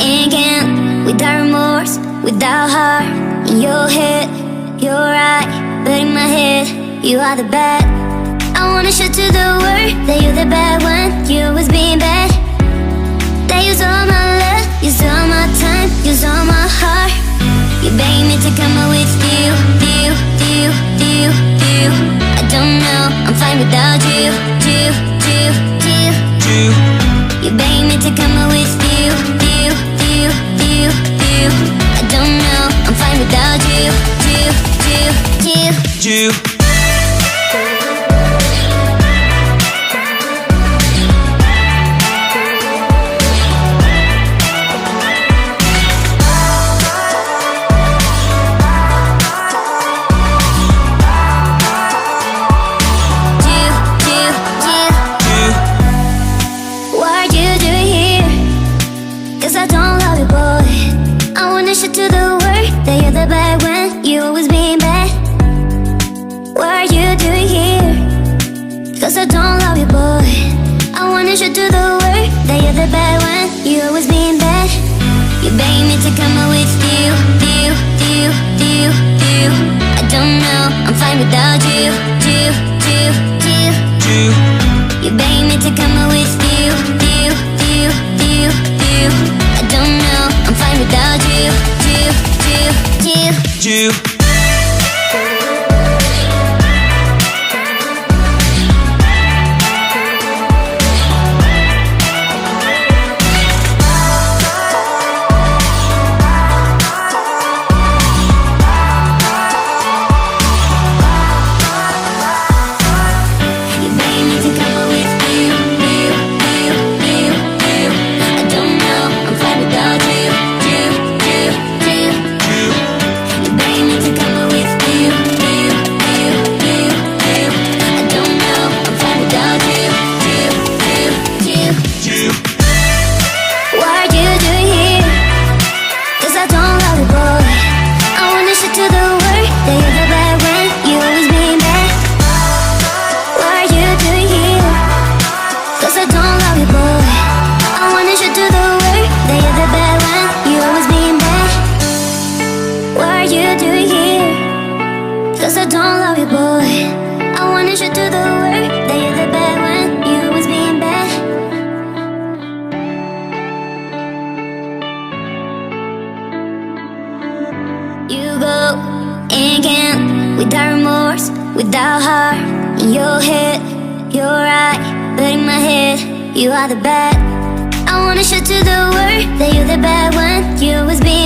and can't, without remorse, without heart. In your head, you're right, but in my head, you are the bad. I wanna show to the world that you're the bad one. You was being bad. That use all my love, use all my time, use all my heart. You begged me to come out with you. I don't know, I'm fine without you. You begged me to come out with you. I don't know, I'm fine without you. To the world that you're the bad one. You always being bad. What are you doing here? Cause I don't love you, boy. I wanna show to the world that you're the bad one. You always being bad. You begged me to come out with you. I don't know, I'm fine without you. You begged me to come out with you. I don't know, I'm fine without you. Cause I don't love you, boy. I wanna show to the world that you're the bad one. You always being bad. You go and can't, without remorse, without heart. In your head, you're right, but in my head, you are the bad. I wanna show to the world that you're the bad one. You always being